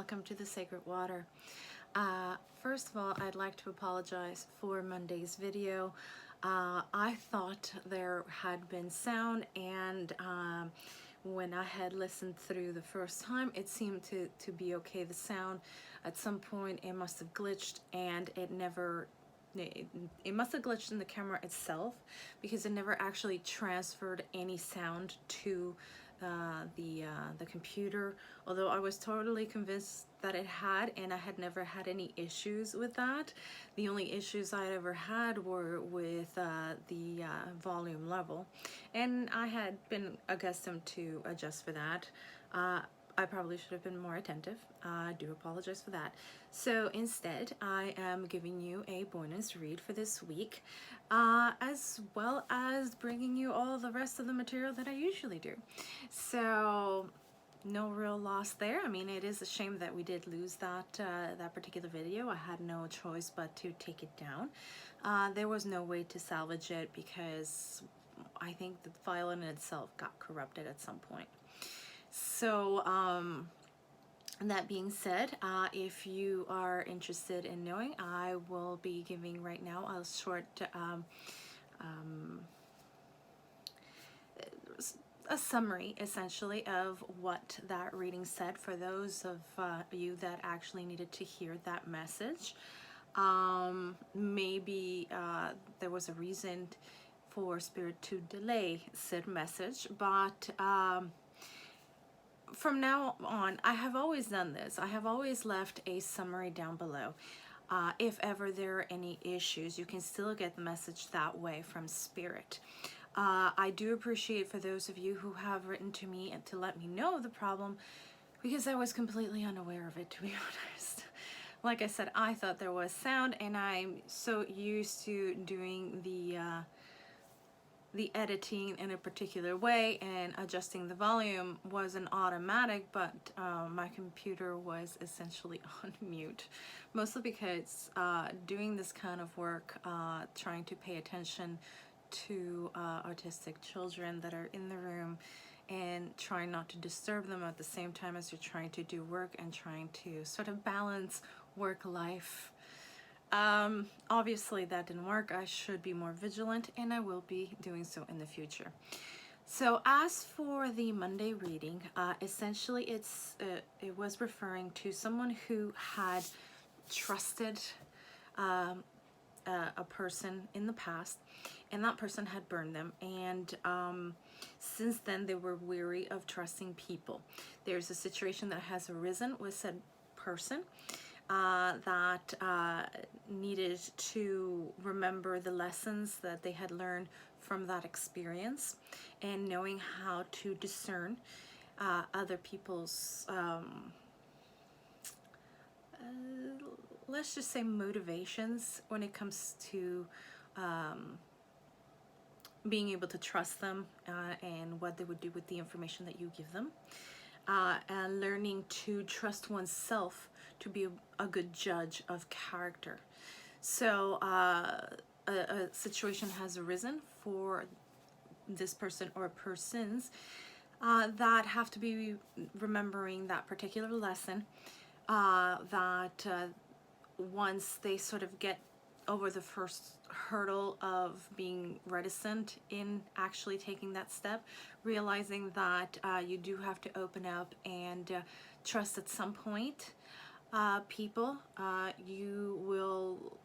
welcome to the Sacred Water. First of all, I'd like to apologize for Monday's video. I thought there had been sound, and when I had listened through the first time, it seemed to be okay. The sound at some point it must have glitched, and it must have glitched in the camera itself, because it never actually transferred any sound to the computer, although I was totally convinced that it had, and I had never had any issues with that. The only issues I ever had were with the volume level, and I had been accustomed to adjust for that. I probably should have been more attentive. I do apologize for that. So instead, I am giving you a bonus read for this week, as well as bringing you all the rest of the material that I usually do. So no real loss there. I mean, it is a shame that we did lose that particular video. I had no choice but to take it down. There was no way to salvage it because I think the file in itself got corrupted at some point. So that being said, if you are interested in knowing, I will be giving right now a short a summary essentially of what that reading said for those of you that actually needed to hear that message. Maybe there was a reason for Spirit to delay said message, but from now on, I have always done this. I have always left a summary down below. If ever there are any issues, you can still get the message that way from Spirit. I do appreciate for those of you who have written to me and to let me know the problem, because I was completely unaware of it, to be honest. Like I said, I thought there was sound, and I'm so used to doing the editing in a particular way, and adjusting the volume was an automatic, but my computer was essentially on mute, mostly because doing this kind of work, trying to pay attention to autistic children that are in the room and trying not to disturb them at the same time as you're trying to do work and trying to sort of balance work life. Obviously that didn't work. I should be more vigilant, and I will be doing so in the future. So as for the Monday reading, essentially it was referring to someone who had trusted a person in the past, and that person had burned them, and since then they were weary of trusting people. There's a situation that has arisen with said person that needed to remember the lessons that they had learned from that experience, and knowing how to discern other people's let's just say motivations when it comes to being able to trust them, and what they would do with the information that you give them, and learning to trust oneself to be a good judge of character. So a situation has arisen for this person or persons that have to be remembering that particular lesson, that once they sort of get over the first hurdle of being reticent in actually taking that step, realizing that you do have to open up and trust at some point people, you will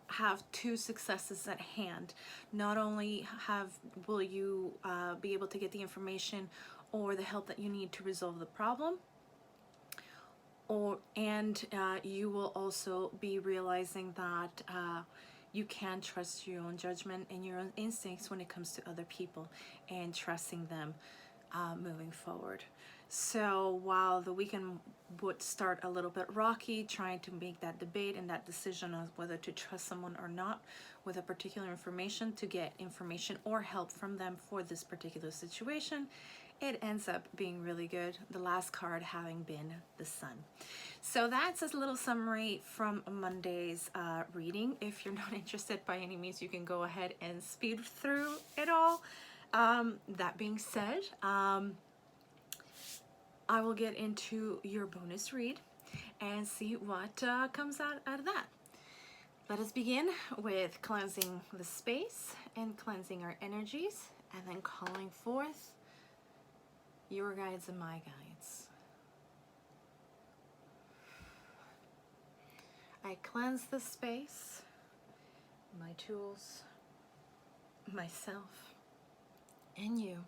have two successes at hand. Not only will you be able to get the information or the help that you need to resolve the problem, and you will also be realizing that you can trust your own judgment and your own instincts when it comes to other people, and trusting them moving forward. So while the weekend would start a little bit rocky, trying to make that debate and that decision of whether to trust someone or not with a particular information, to get information or help from them for this particular situation, it ends up being really good. The last card having been the Sun. So that's a little summary from Monday's reading. If you're not interested by any means, you can go ahead and speed through it all. That being said, I will get into your bonus read, and see what comes out of that. Let us begin with cleansing the space and cleansing our energies, and then calling forth your guides and my guides. I cleanse the space, my tools, myself, and you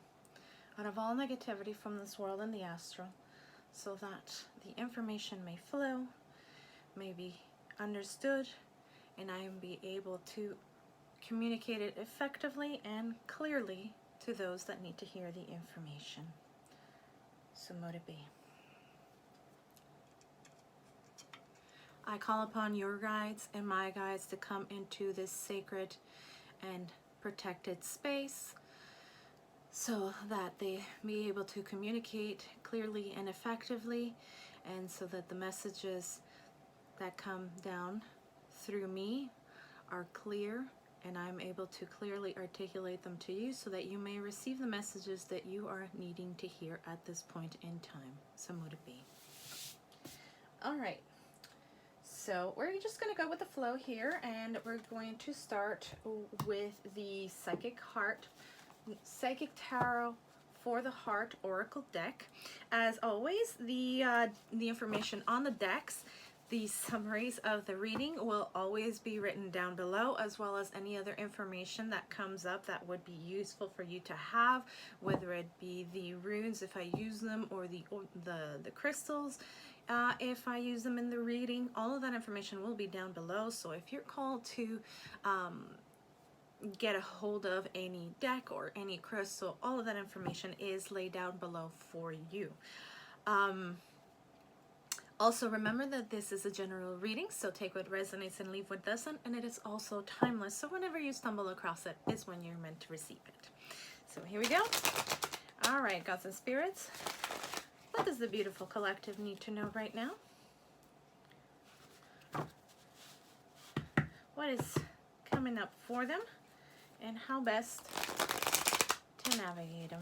out of all negativity from this world and the astral, so that the information may flow, may be understood, and I am be able to communicate it effectively and clearly to those that need to hear the information. So mote it be. I call upon your guides and my guides to come into this sacred and protected space so that they be able to communicate clearly and effectively, and so that the messages that come down through me are clear and I'm able to clearly articulate them to you so that you may receive the messages that you are needing to hear at this point in time. So mote it be. All right. So we're just going to go with the flow here, and we're going to start with the Psychic Tarot for the Heart Oracle deck. As always, the information on the decks, the summaries of the reading will always be written down below, as well as any other information that comes up that would be useful for you to have, whether it be the runes if I use them, or the crystals if I use them in the reading. All of that information will be down below. So if you're called to get a hold of any deck or any crystal, all of that information is laid down below for you. Also remember that this is a general reading, so take what resonates and leave what doesn't, and it is also timeless, so whenever you stumble across it is when you're meant to receive it. So here we go. All right, gods and spirits, what does the beautiful collective need to know right now? What is coming up for them, and how best to navigate them?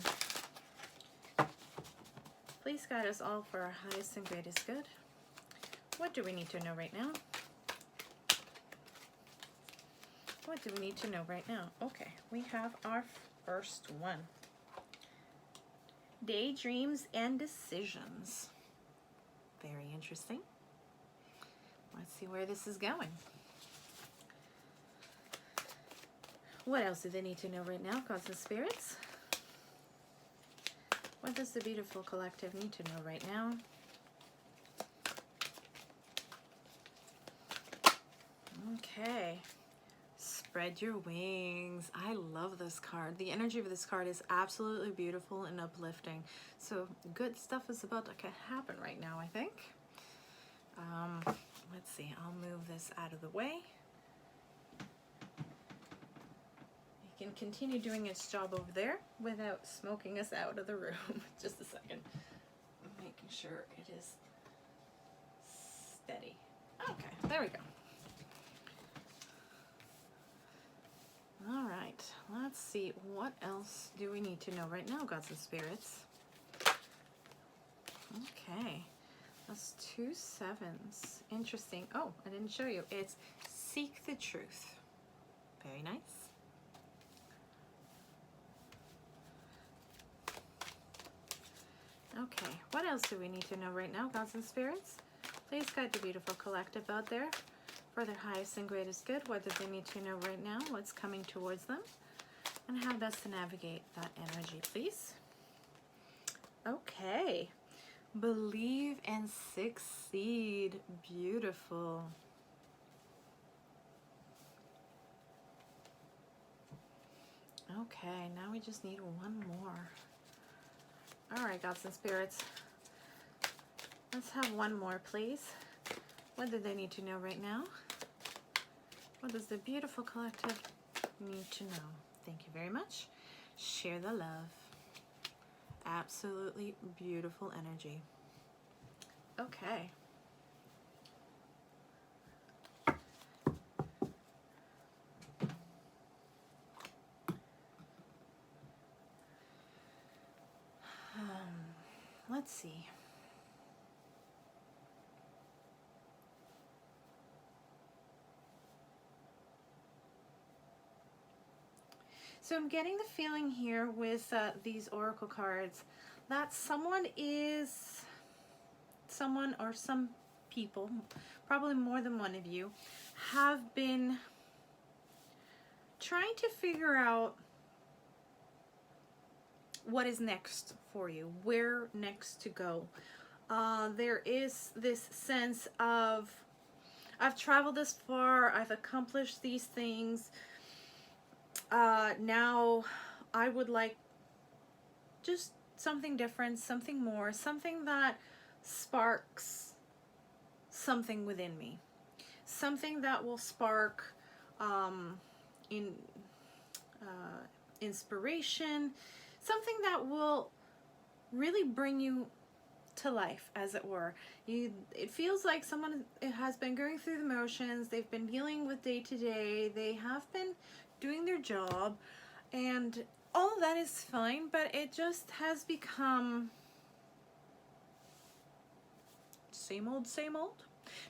Please guide us all for our highest and greatest good. What do we need to know right now? What do we need to know right now? Okay, we have our first one. Daydreams and decisions. Very interesting. Let's see where this is going. What else do they need to know right now, gods and spirits? What does the beautiful collective need to know right now? Okay. Spread your wings. I love this card. The energy of this card is absolutely beautiful and uplifting. So good stuff is about to happen right now, I think. Let's see. I'll move this out of the way. It can continue doing its job over there without smoking us out of the room. Just a second. I'm making sure it is steady. Okay, there we go. All right, let's see, what else do we need to know right now, gods and spirits? Okay, that's 2 sevens. Interesting. Oh, I didn't show you. It's seek the truth. Very nice. Okay, what else do we need to know right now, gods and spirits? Please guide the beautiful collective out there for their highest and greatest good. What do they need to know right now? What's coming towards them? And how best to navigate that energy, please. Okay. Believe and succeed. Beautiful. Okay, now we just need one more. All right, gods and spirits. Let's have one more, please. What do they need to know right now? What does the beautiful collective need to know? Thank you very much. Share the love. Absolutely beautiful energy. Okay. Let's see. So I'm getting the feeling here with these oracle cards that someone or some people, probably more than one of you, have been trying to figure out what is next for you, where next to go. There is this sense of, I've traveled this far, I've accomplished these things, now I would like just something different, something more, something that sparks something within me, something that will spark in inspiration, something that will really bring you to life, as it were. It feels like someone has been going through the motions, they've been dealing with day to day, they have been doing their job, and all of that is fine, but it just has become same old, same old.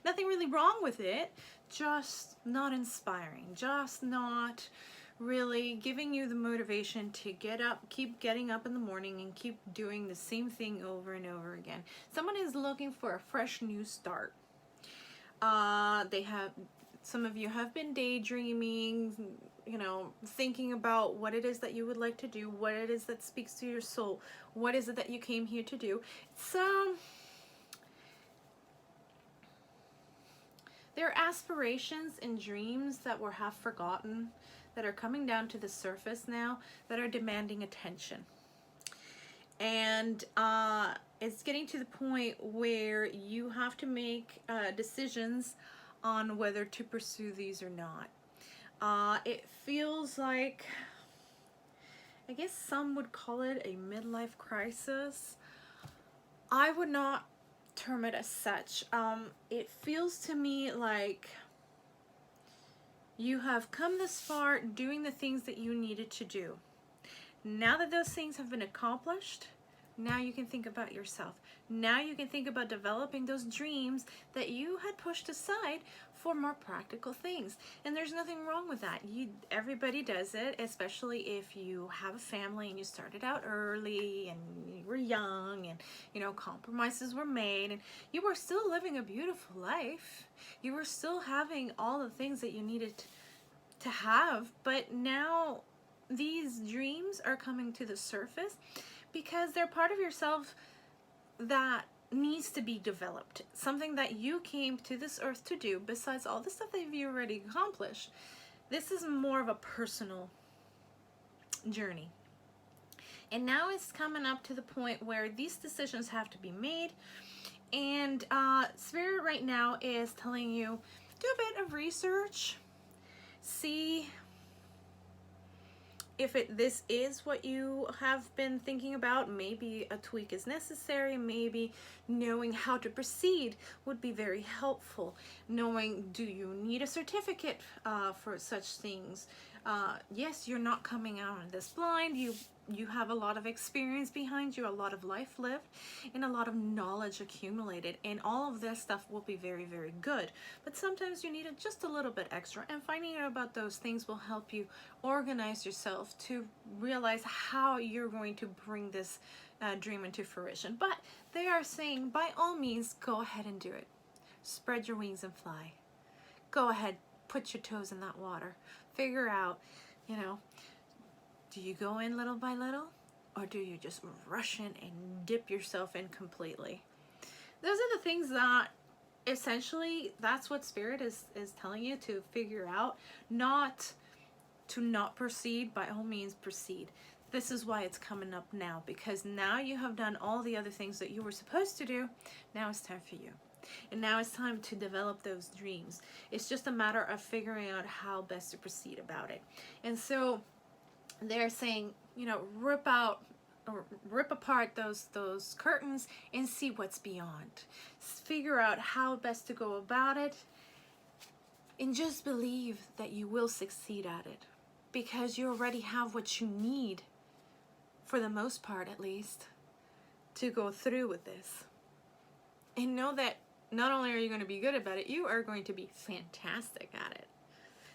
Nothing really wrong with it, just not inspiring, just not really giving you the motivation to get up, keep getting up in the morning and keep doing the same thing over and over again. Someone is looking for a fresh new start. Some of you have been daydreaming, thinking about what it is that you would like to do, what it is that speaks to your soul, what is it that you came here to do. There are aspirations and dreams that were half forgotten, that are coming down to the surface now, that are demanding attention. And it's getting to the point where you have to make decisions on whether to pursue these or not. It feels like, I guess some would call it a midlife crisis. I would not term it as such. It feels to me like you have come this far doing the things that you needed to do. Now that those things have been accomplished, now you can think about yourself. Now you can think about developing those dreams that you had pushed aside for more practical things. And there's nothing wrong with that. Everybody does it, especially if you have a family and you started out early and you were young and, compromises were made and you were still living a beautiful life. You were still having all the things that you needed to have, but now these dreams are coming to the surface because they're part of yourself that needs to be developed. Something that you came to this earth to do, besides all the stuff that you've already accomplished. This is more of a personal journey. And now it's coming up to the point where these decisions have to be made. And Spirit right now is telling you, do a bit of research. See if this is what you have been thinking about. Maybe a tweak is necessary. Maybe knowing how to proceed would be very helpful. Knowing, do you need a certificate for such things? Yes, you're not coming out on this blind. You have a lot of experience behind you, a lot of life lived, and a lot of knowledge accumulated, and all of this stuff will be very, very good. But sometimes you need just a little bit extra, and finding out about those things will help you organize yourself to realize how you're going to bring this dream into fruition. But they are saying, by all means, go ahead and do it. Spread your wings and fly. Go ahead, put your toes in that water. Figure out, do you go in little by little, or do you just rush in and dip yourself in completely? Those are the things that essentially, that's what Spirit is telling you to figure out. Not to not proceed, by all means proceed. This is why it's coming up now, because now you have done all the other things that you were supposed to do. Now it's time for you. And now it's time to develop those dreams. It's just a matter of figuring out how best to proceed about it. And so they're saying, rip apart those curtains and see what's beyond. Figure out how best to go about it, and just believe that you will succeed at it, because you already have what you need, for the most part at least, to go through with this. And know that not only are you going to be good about it, you are going to be fantastic at it.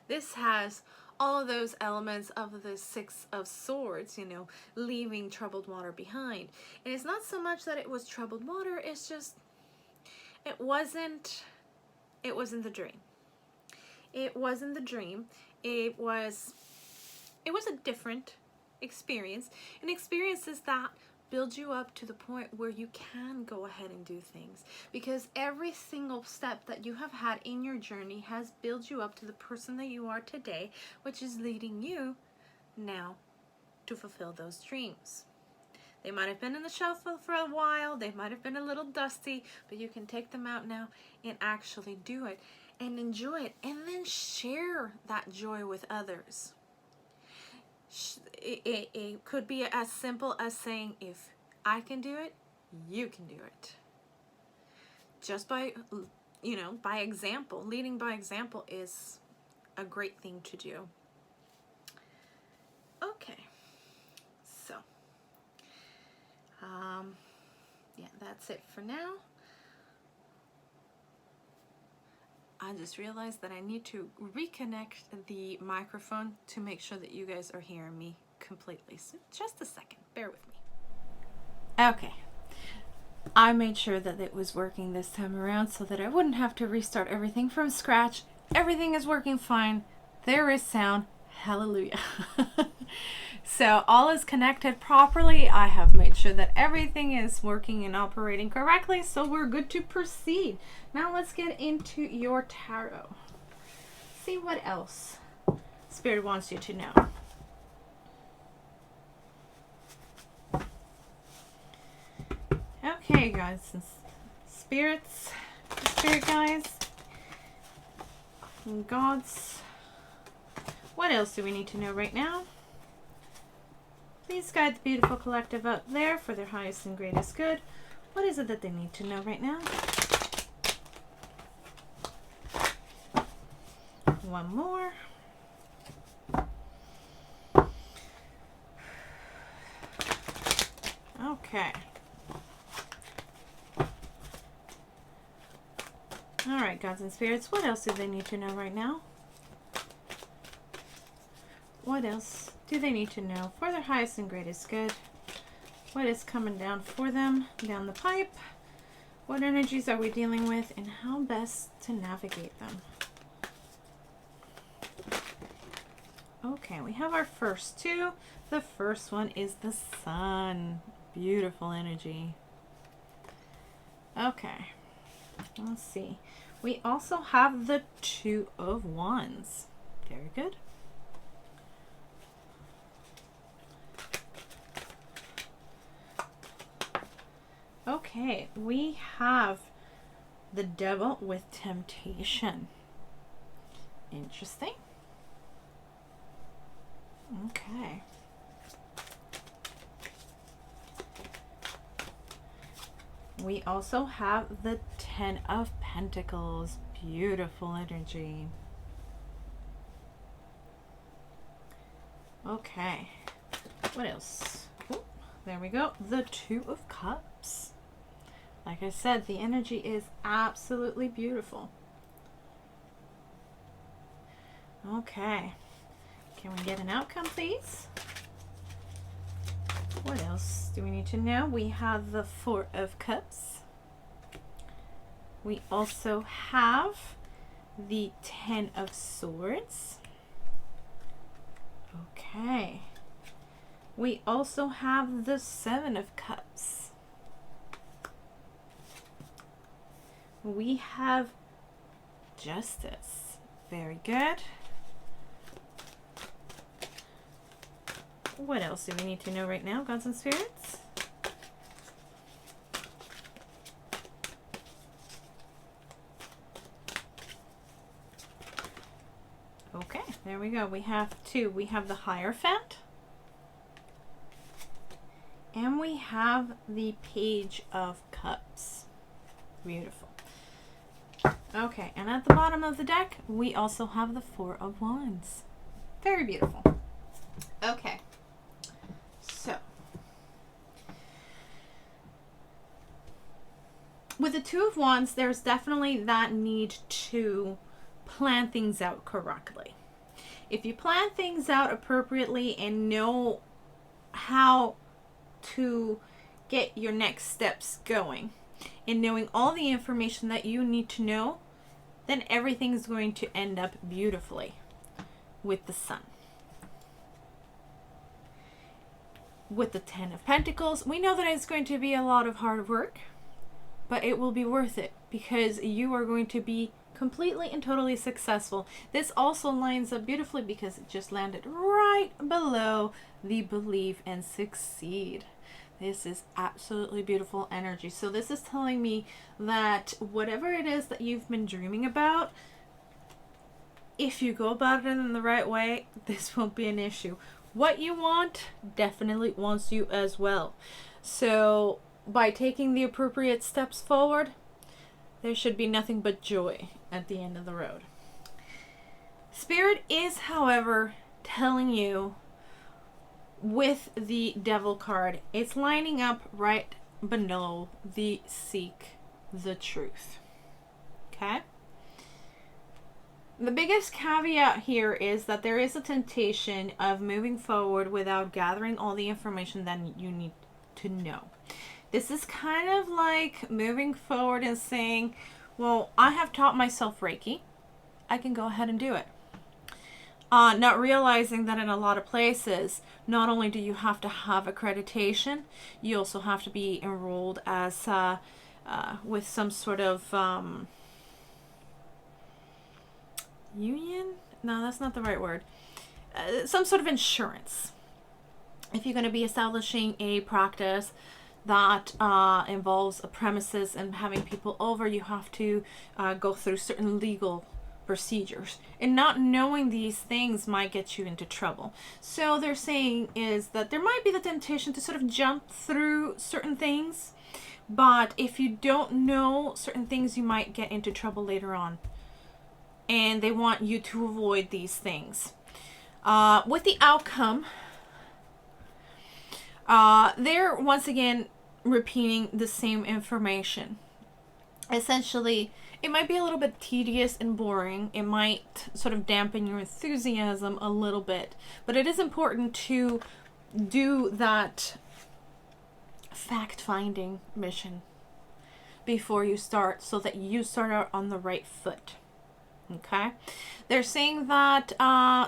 This has all of those elements of the Six of Swords, you know, leaving troubled water behind. And it's not so much that it was troubled water, it's just, it wasn't the dream. It wasn't the dream. It was a different experience. And experiences that build you up to the point where you can go ahead and do things, because every single step that you have had in your journey has built you up to the person that you are today, which is leading you now to fulfill those dreams. They might have been in the shelf for a while, they might have been a little dusty, but you can take them out now and actually do it and enjoy it, and then share that joy with others. It could be as simple as saying, if I can do it, you can do it. Just by, you know, by example. Leading by example is a great thing to do. Okay, so yeah, that's it for now. I just realized that I need to reconnect the microphone to make sure that you guys are hearing me completely. So just a second, bear with me. Okay, I made sure that it was working this time around so that I wouldn't have to restart everything from scratch. Everything is working fine. There is sound. Hallelujah. So all is connected properly. I have made sure that everything is working and operating correctly, so we're good to proceed. Now let's get into your tarot. See what else Spirit wants you to know. Okay, guys, and spirits, spirit guys, and gods. What else do we need to know right now? Please guide the beautiful collective out there for their highest and greatest good. What is it that they need to know right now? One more. Okay. All right, gods and spirits, what else do they need to know right now? What else do they need to know for their highest and greatest good? What is coming down for them down the pipe? What energies are we dealing with, and how best to navigate them? Okay, we have our first two. The first one is the Sun. Beautiful energy. Okay, let's see. We also have the Two of Wands. Very good. Okay, we have the Devil with Temptation. Interesting. Okay. We also have the Ten of Pentacles. Beautiful energy. Okay. What else? Oh, there we go. The Two of Cups. Like I said, the energy is absolutely beautiful. Okay. Can we get an outcome, please? What else do we need to know? We have the Four of Cups. We also have the Ten of Swords. Okay. We also have the Seven of Cups. We have Justice. Very good. What else do we need to know right now, gods and spirits? Okay, there we go. We have two. We have the Hierophant. And we have the Page of Cups. Beautiful. Okay, and at the bottom of the deck, we also have the Four of Wands. Very beautiful. Okay. So, with the Two of Wands, there's definitely that need to plan things out correctly. If you plan things out appropriately and know how to get your next steps going, and knowing all the information that you need to know, then everything is going to end up beautifully with the Sun. With the Ten of Pentacles, we know that it's going to be a lot of hard work, but it will be worth it because you are going to be completely and totally successful. This also lines up beautifully because it just landed right below the Believe and Succeed. This is absolutely beautiful energy. So this is telling me that whatever it is that you've been dreaming about, if you go about it in the right way, this won't be an issue. What you want definitely wants you as well. So by taking the appropriate steps forward, there should be nothing but joy at the end of the road. Spirit is, however, telling you with the Devil card, it's lining up right below the Seek the Truth. Okay? The biggest caveat here is that there is a temptation of moving forward without gathering all the information that you need to know. This is kind of like moving forward and saying, well, I have taught myself Reiki. I can go ahead and do it. Not realizing that in a lot of places, not only do you have to have accreditation, you also have to be enrolled as with some sort of union? No, that's not the right word. Some sort of insurance. If you're going to be establishing a practice that involves a premises and having people over, you have to go through certain legal procedures. And not knowing these things might get you into trouble. So they're saying is that there might be the temptation to sort of jump through certain things, but if you don't know certain things, you might get into trouble later on. And they want you to avoid these things. With the outcome, they're once again repeating the same information. Essentially, it might be a little bit tedious and boring. It might sort of dampen your enthusiasm a little bit. But it is important to do that fact-finding mission before you start, so that you start out on the right foot. Okay, they're saying that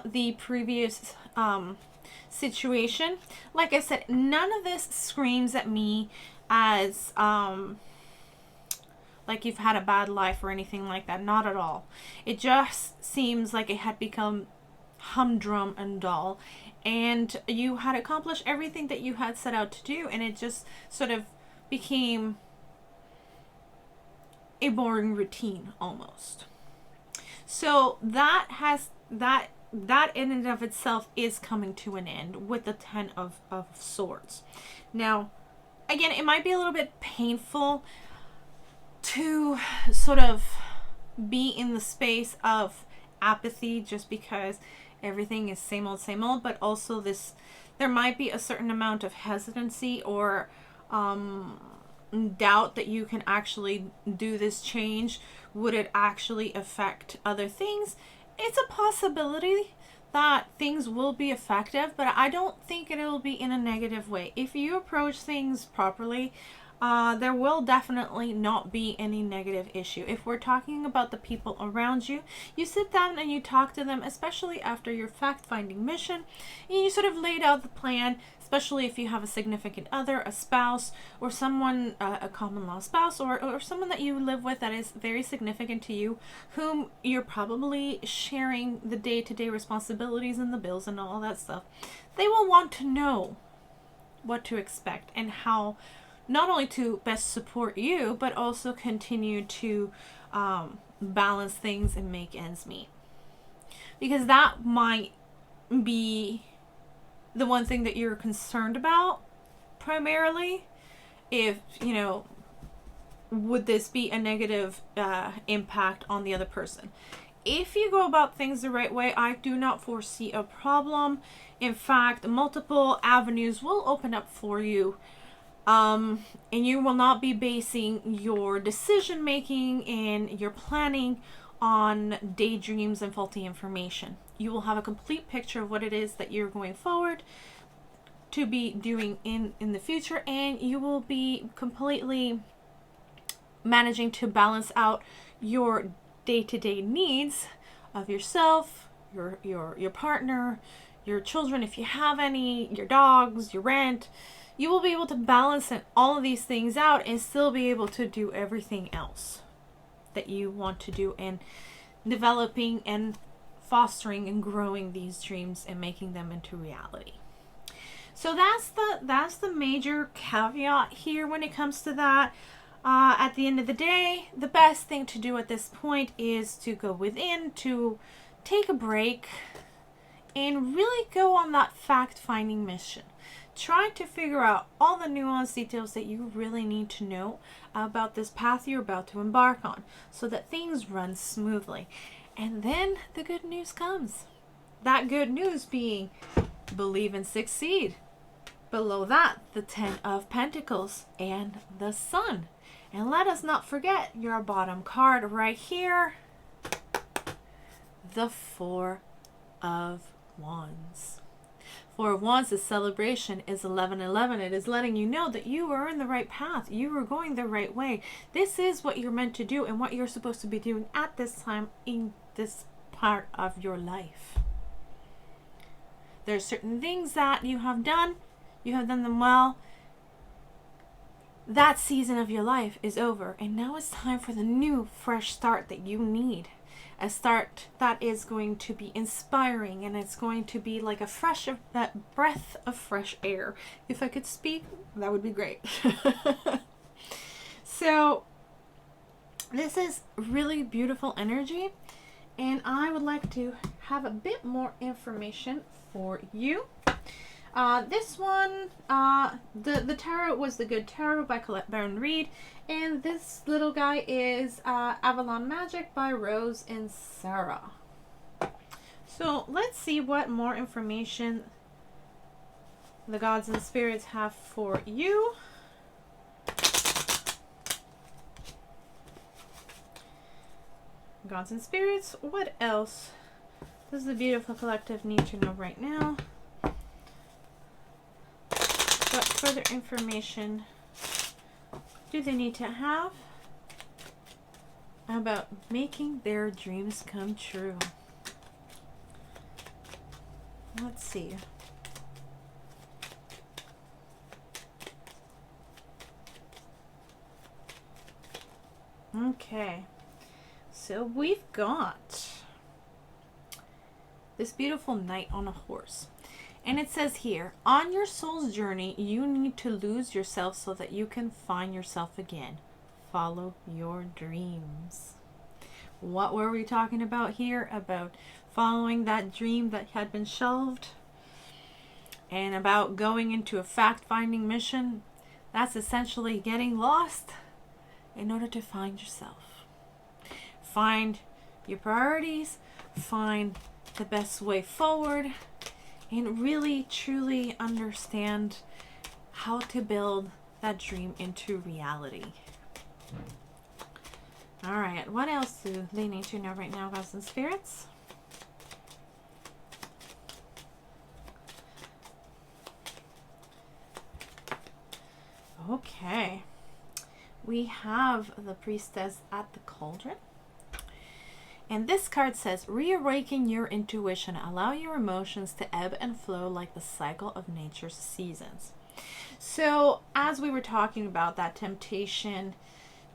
the previous situation, like I said, none of this screams at me as like you've had a bad life or anything like that. Not at all. It just seems like it had become humdrum and dull, and you had accomplished everything that you had set out to do, and it just sort of became a boring routine almost. So that in and of itself is coming to an end with the Ten of Swords. Now, again, it might be a little bit painful to sort of be in the space of apathy just because everything is same old, but also there might be a certain amount of hesitancy or doubt that you can actually do this change. Would it actually affect other things? It's a possibility that things will be effective, but I don't think it will be in a negative way. If you approach things properly, there will definitely not be any negative issue. If we're talking about the people around you, you sit down and you talk to them, especially after your fact-finding mission, and you sort of laid out the plan, especially if you have a significant other, a spouse, or someone, a common law spouse, or someone that you live with that is very significant to you, whom you're probably sharing the day-to-day responsibilities and the bills and all that stuff. They will want to know what to expect and how not only to best support you, but also continue to balance things and make ends meet. Because that might be the one thing that you're concerned about primarily. If, you know, would this be a negative impact on the other person? If you go about things the right way, I do not foresee a problem. In fact, multiple avenues will open up for you. And you will not be basing your decision making and your planning on daydreams and faulty information. you will have a complete picture of what it is that you're going forward to be doing in the future, and you will be completely managing to balance out your day-to-day needs of yourself, your partner, your children if you have any, your dogs, your rent. You will be able to balance all of these things out and still be able to do everything else that you want to do, and developing and fostering and growing these dreams and making them into reality. So that's the major caveat here when it comes to that. At the end of the day, the best thing to do at this point is to go within, to take a break, and really go on that fact-finding mission. Try to figure out all the nuanced details that you really need to know about this path you're about to embark on, so that things run smoothly. And then the good news comes. That good news being, believe and succeed. Below that, the 10 of Pentacles and the Sun. And let us not forget your bottom card right here, the 4 of Wands. 4 of Wands, the celebration is 11:11. It is letting you know that you are in the right path. You are going the right way. This is what you're meant to do and what you're supposed to be doing at this time in this part of your life. There are certain things that you have done. You have done them well. That season of your life is over, and now it's time for the new, fresh start that you need. A start that is going to be inspiring, and it's going to be like that breath of fresh air. If I could speak, that would be great. So this is really beautiful energy, and I would like to have a bit more information for you. This one, the tarot was The Good Tarot by Colette and Reid, and this little guy is Avalon Magic by Rose and Sarah. So let's see what more information the gods and spirits have for you. Gods and spirits, what else does the beautiful collective need to know right now? What further information do they need to have about making their dreams come true? Let's see. Okay, so we've got this beautiful knight on a horse. And it says here, on your soul's journey, you need to lose yourself so that you can find yourself again. Follow your dreams. What were we talking about here? About following that dream that had been shelved, and about going into a fact-finding mission. That's essentially getting lost in order to find yourself. Find your priorities, find the best way forward, and really truly understand how to build that dream into reality. All right, what else do they need to know right now, gods and spirits? Okay, we have the Priestess at the Cauldron. And this card says, reawaken your intuition. Allow your emotions to ebb and flow like the cycle of nature's seasons. So, as we were talking about that temptation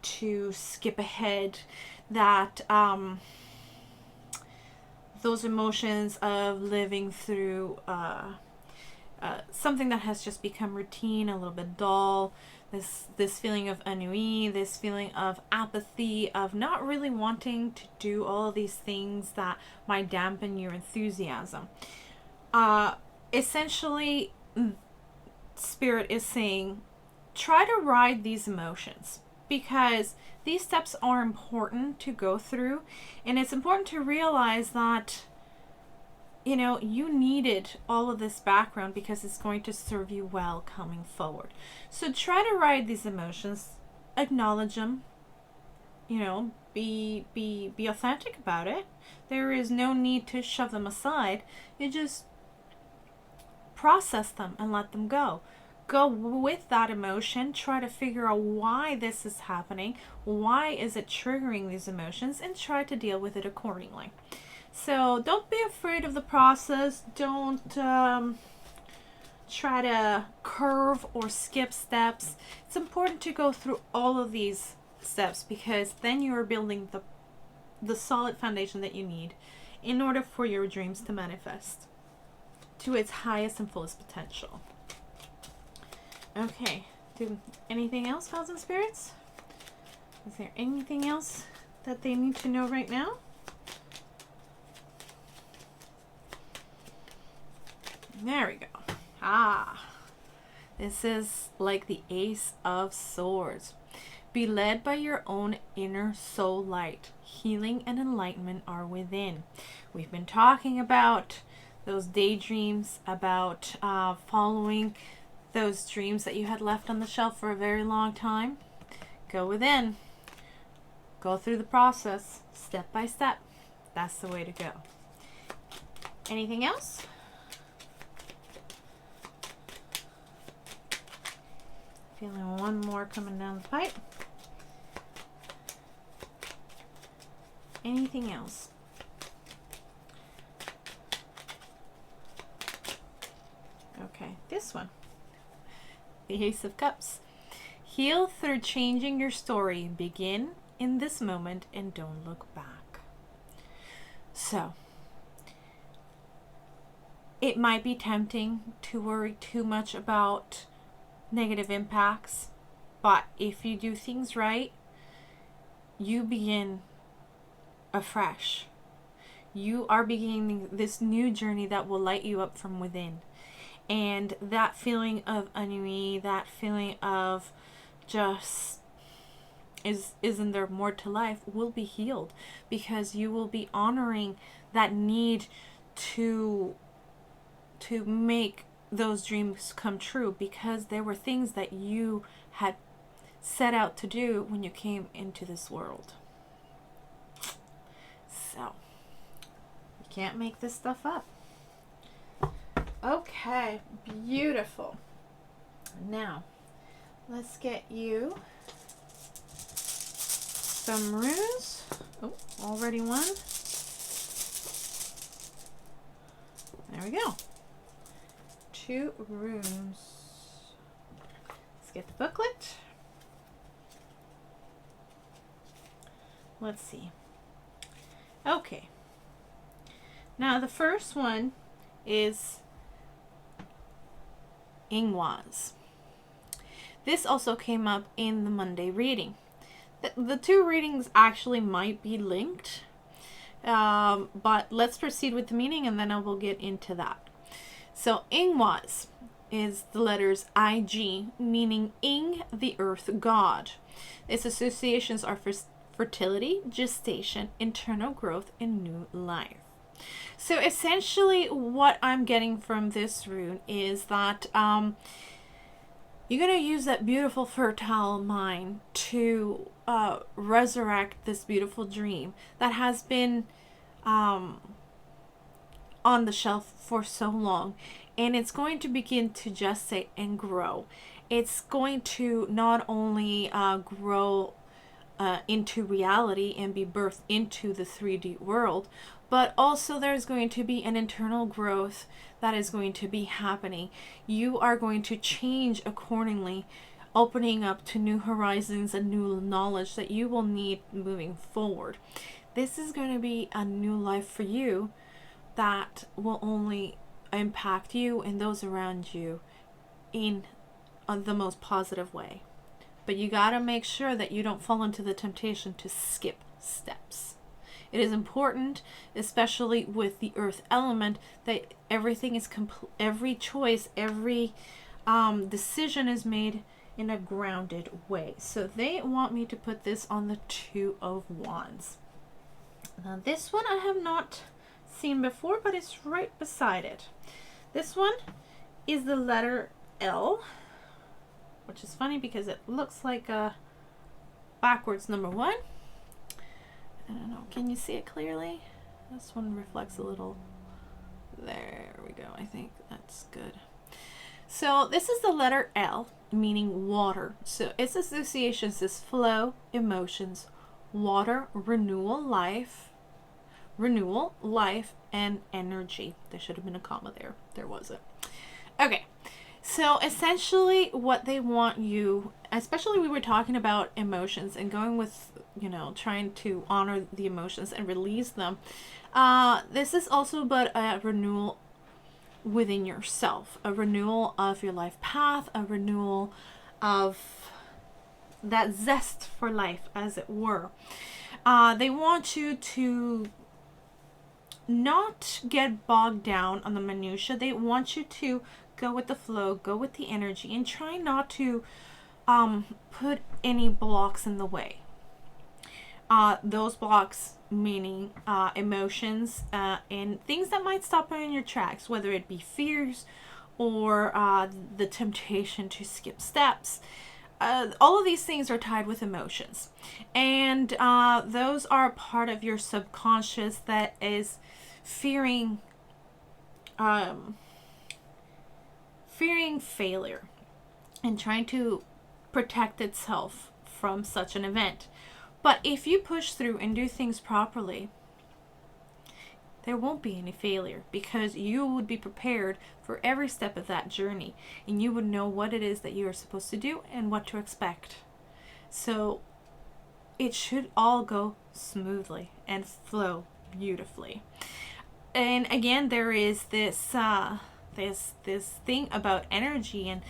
to skip ahead, that those emotions of living through something that has just become routine, a little bit dull, this feeling of ennui, this feeling of apathy, of not really wanting to do all of these things that might dampen your enthusiasm. Essentially, Spirit is saying, try to ride these emotions, because these steps are important to go through, and it's important to realize that you know, you needed all of this background because it's going to serve you well coming forward. So try to ride these emotions, acknowledge them, be authentic about it. There is no need to shove them aside. You just process them and let them go. Go with that emotion, try to figure out why this is happening, why is it triggering these emotions, and try to deal with it accordingly. So don't be afraid of the process. Don't try to curve or skip steps. It's important to go through all of these steps, because then you are building the solid foundation that you need in order for your dreams to manifest to its highest and fullest potential. Okay, anything else, clouds and spirits? Is there anything else that they need to know right now? There we go. This is like the Ace of Swords. Be led by your own inner soul light. Healing and enlightenment are within. We've been talking about those daydreams, about following those dreams that you had left on the shelf for a very long time. Go within. Go through the process, step by step. That's the way to go. Anything else? Feeling one more coming down the pipe. Anything else? Okay, this one. The Ace of Cups. Heal through changing your story. Begin in this moment and don't look back. So, it might be tempting to worry too much about negative impacts, but if you do things right, you begin afresh. You are beginning this new journey that will light you up from within. And that feeling of ennui, that feeling of just isn't there more to life, will be healed, because you will be honoring that need to make those dreams come true, because there were things that you had set out to do when you came into this world. So you can't make this stuff up. Okay, beautiful. Now, let's get you some runes. Oh, already one. There we go. 2 runes. Let's get the booklet. Let's see. Okay. Now, the first one is Ingwas. This also came up in the Monday reading. The 2 readings actually might be linked, but let's proceed with the meaning and then I will get into that. So Ingwas is the letters IG, meaning Ing, the earth god. Its associations are for fertility, gestation, internal growth, and new life. So essentially what I'm getting from this rune is that you're going to use that beautiful fertile mind to resurrect this beautiful dream that has been on the shelf for so long, and it's going to begin to gestate and grow. It's going to not only grow into reality and be birthed into the 3D world, but also there's going to be an internal growth that is going to be happening. You are going to change accordingly, opening up to new horizons and new knowledge that you will need moving forward. This is going to be a new life for you that will only impact you and those around you in the most positive way. But you got to make sure that you don't fall into the temptation to skip steps. It is important, especially with the earth element, that everything is every choice, every decision is made in a grounded way. So they want me to put this on the 2 of Wands. Now this one I have not seen before, but it's right beside it. This one is the letter L, which is funny because it looks like a backwards number 1. I don't know, can you see it clearly? This one reflects a little. There we go, I think that's good. So this is the letter L, meaning water. So its associations is flow, emotions, water, renewal, life, and energy. There should have been a comma there. There wasn't. Okay. So essentially what they want you, especially we were talking about emotions and going with, trying to honor the emotions and release them. This is also about a renewal within yourself, a renewal of your life path, a renewal of that zest for life, as it were. They want you to not get bogged down on the minutia. They want you to go with the flow, go with the energy, and try not to put any blocks in the way. Those blocks meaning emotions and things that might stop you in your tracks, whether it be fears or the temptation to skip steps. All of these things are tied with emotions, and those are part of your subconscious that is fearing failure and trying to protect itself from such an event. But if you push through and do things properly, there won't be any failure, because you would be prepared for every step of that journey, and you would know what it is that you are supposed to do and what to expect. So it should all go smoothly and flow beautifully. And again, there is this thing about energy and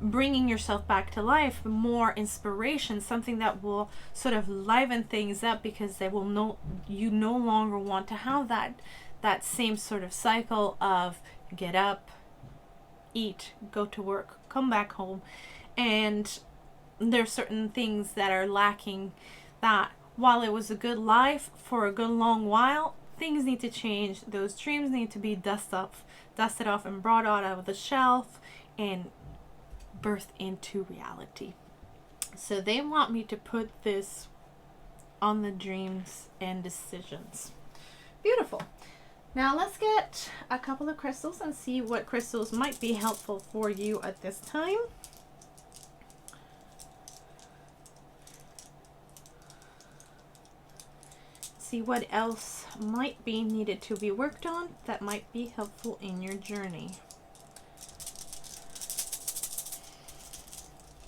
bringing yourself back to life, more inspiration, something that will sort of liven things up, because they will you no longer want to have that same sort of cycle of get up, eat, go to work, come back home. And there's certain things that are lacking, that while it was a good life for a good long while, things need to change. Those dreams need to be dusted off and brought out of the shelf and birthed into reality. So they want me to put this on the dreams and decisions. Beautiful. Now let's get a couple of crystals and see what crystals might be helpful for you at this time. See what else might be needed to be worked on that might be helpful in your journey.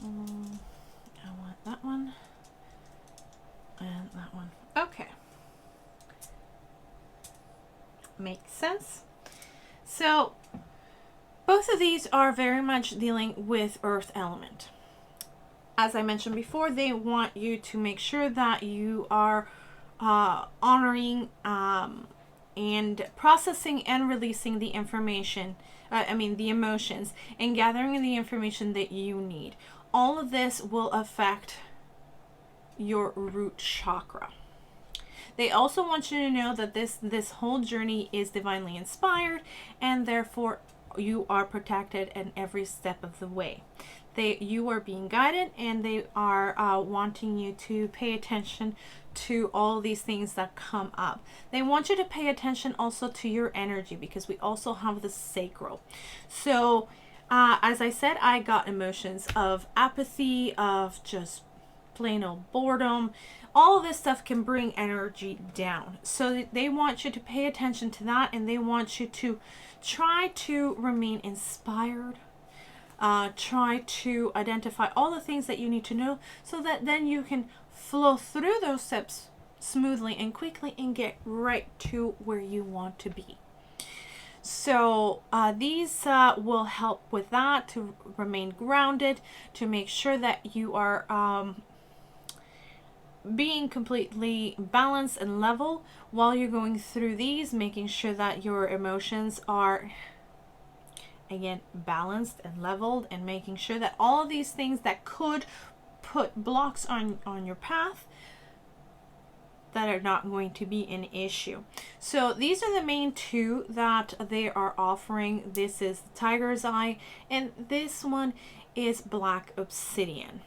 I want that one and that one. Okay. Makes sense. So both of these are very much dealing with earth element. As I mentioned before, they want you to make sure that you are honoring and processing and releasing the information, the emotions, and gathering the information that you need. All of this will affect your root chakra. They also want you to know that this whole journey is divinely inspired, and therefore you are protected in every step of the way. You are being guided, and they are wanting you to pay attention to all these things that come up. They want you to pay attention also to your energy, because we also have the sacral. So as I said, I got emotions of apathy, of just plain old boredom. All of this stuff can bring energy down. So they want you to pay attention to that, and they want you to try to remain inspired. Try to identify all the things that you need to know, so that then you can flow through those steps smoothly and quickly and get right to where you want to be. So these will help with that, to remain grounded, to make sure that you are being completely balanced and level while you're going through these, making sure that your emotions are, again, balanced and leveled, and making sure that all of these things that could put blocks on your path, that are not going to be an issue. So these are the main two that they are offering. This is the tiger's eye, and this one is black obsidian.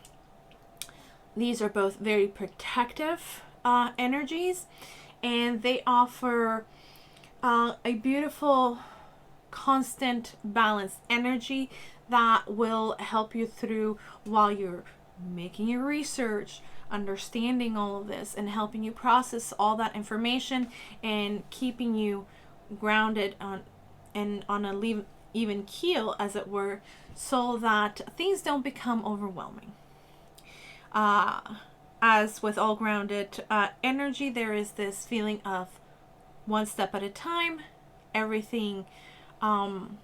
These are both very protective energies, and they offer a beautiful, constant, balanced energy that will help you through while you're making your research, understanding all of this, and helping you process all that information and keeping you grounded on a even keel, as it were, so that things don't become overwhelming. As with all grounded energy, there is this feeling of one step at a time, everything on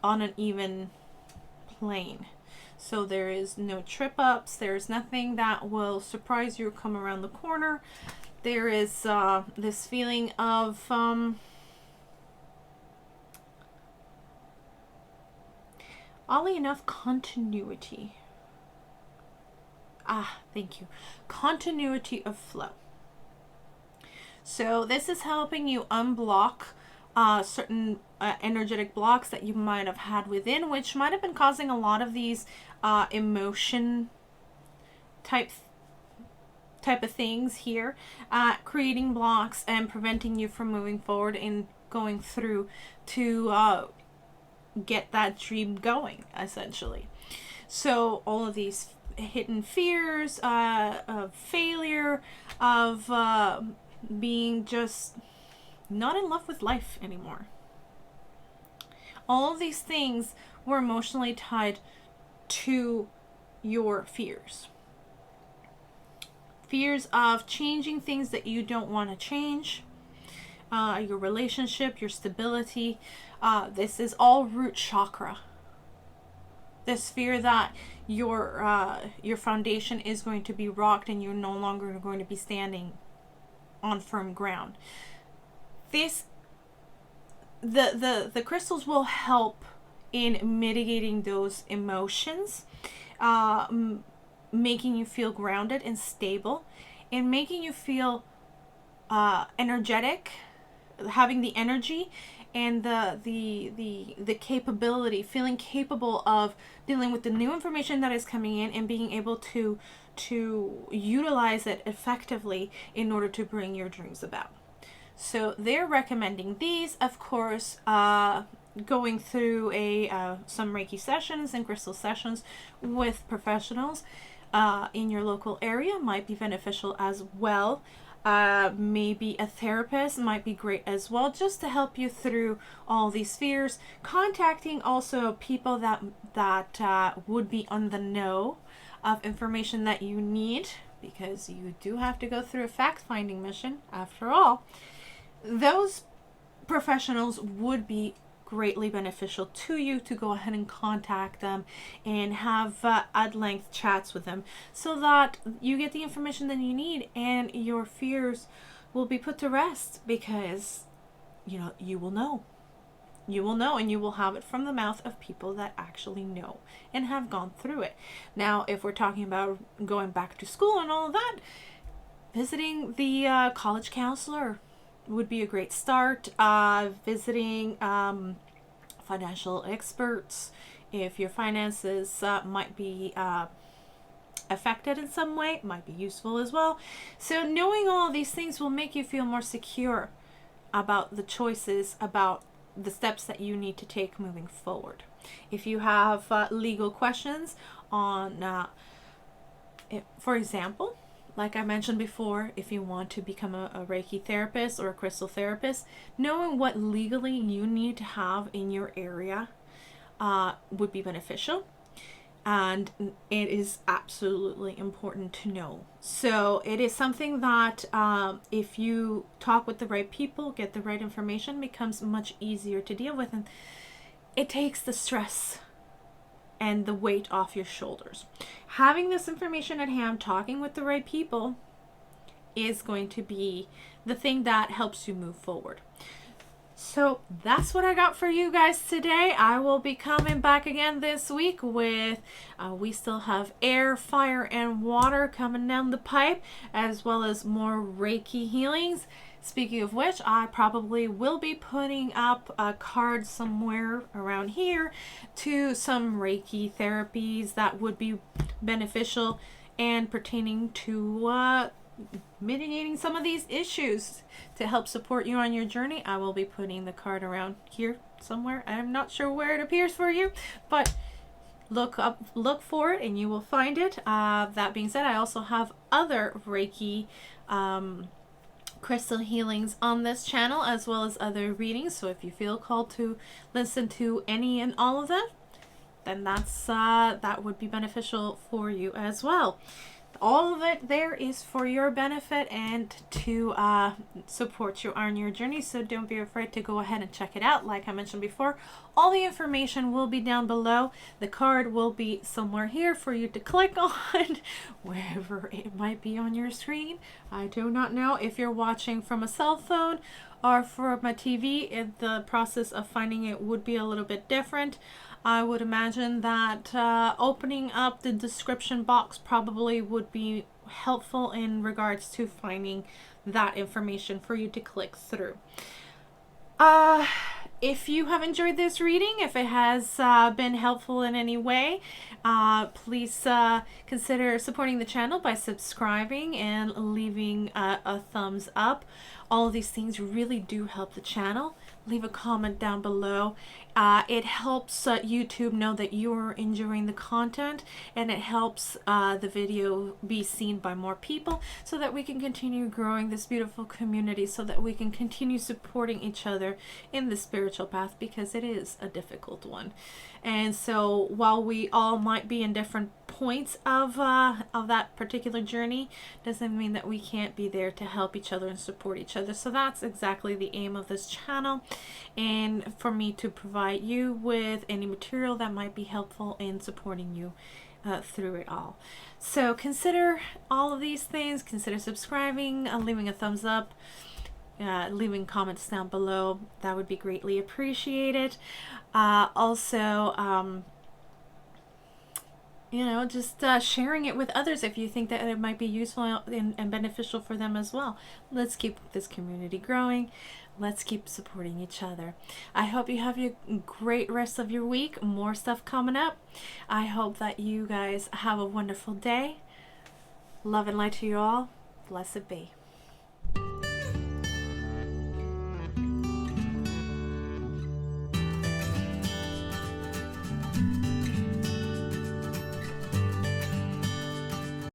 an even plane. So there is no trip ups, there's nothing that will surprise you or come around the corner. There is this feeling of oddly enough, continuity. Thank you. Continuity of flow. So this is helping you unblock certain energetic blocks that you might have had within, which might have been causing a lot of these emotion type of things here, creating blocks and preventing you from moving forward and going through to get that dream going, essentially. So all of these hidden fears of failure, of being just not in love with life anymore. All of these things were emotionally tied to your fears. Fears of changing things that you don't want to change, your relationship, your stability. This is all root chakra. This fear that your foundation is going to be rocked and you're no longer going to be standing on firm ground. The crystals will help in mitigating those emotions, making you feel grounded and stable, and making you feel energetic, having the energy and the capability, feeling capable of dealing with the new information that is coming in and being able to utilize it effectively in order to bring your dreams about. So they're recommending these, of course, going through some Reiki sessions and crystal sessions with professionals in your local area might be beneficial as well. Maybe a therapist might be great as well, just to help you through all these fears. Contacting also people that would be on the know of information that you need, because you do have to go through a fact-finding mission after all. Those professionals would be greatly beneficial to you to go ahead and contact them and have at-length chats with them, so that you get the information that you need and your fears will be put to rest, because you will know, and you will have it from the mouth of people that actually know and have gone through it. Now, if we're talking about going back to school and all of that, visiting the college counselor would be a great start. Visiting financial experts if your finances might be affected in some way, might be useful as well. So knowing all these things will make you feel more secure about the choices, about the steps that you need to take moving forward. If you have legal questions on, for example, like I mentioned before, if you want to become a Reiki therapist or a crystal therapist, knowing what legally you need to have in your area would be beneficial. And it is absolutely important to know. So it is something that if you talk with the right people, get the right information, becomes much easier to deal with. And it takes the stress and the weight off your shoulders. Having this information at hand, talking with the right people, is going to be the thing that helps you move forward. So that's what I got for you guys today. I will be coming back again this week with, we still have air, fire, and water coming down the pipe, as well as more Reiki healings. Speaking of which, I probably will be putting up a card somewhere around here to some Reiki therapies that would be beneficial and pertaining to mitigating some of these issues to help support you on your journey. I will be putting the card around here somewhere. I'm not sure where it appears for you, but look for it and you will find it. That being said, I also have other Reiki crystal healings on this channel, as well as other readings. So if you feel called to listen to any and all of them, then that would be beneficial for you as well. All of it there is for your benefit and to support you on your journey. So don't be afraid to go ahead and check it out. Like I mentioned before, all the information will be down below. The card will be somewhere here for you to click on, wherever it might be on your screen. I do not know if you're watching from a cell phone or from a TV. The process of finding it would be a little bit different. I would imagine that opening up the description box probably would be helpful in regards to finding that information for you to click through. If you have enjoyed this reading, if it has been helpful in any way, please consider supporting the channel by subscribing and leaving a thumbs up. All of these things really do help the channel. Leave a comment down below. It helps YouTube know that you're enjoying the content, and it helps the video be seen by more people, so that we can continue growing this beautiful community, so that we can continue supporting each other in the spiritual path, because it is a difficult one. And so while we all might be in different points of that particular journey, doesn't mean that we can't be there to help each other and support each other. So that's exactly the aim of this channel, and for me to provide you with any material that might be helpful in supporting you through it all. So consider all of these things. Consider subscribing, leaving a thumbs up, leaving comments down below. That would be greatly appreciated. Also, you know, just sharing it with others if you think that it might be useful and beneficial for them as well. Let's keep this community growing. Let's keep supporting each other. I hope you have a great rest of your week. More stuff coming up. I hope that you guys have a wonderful day. Love and light to you all. Blessed be.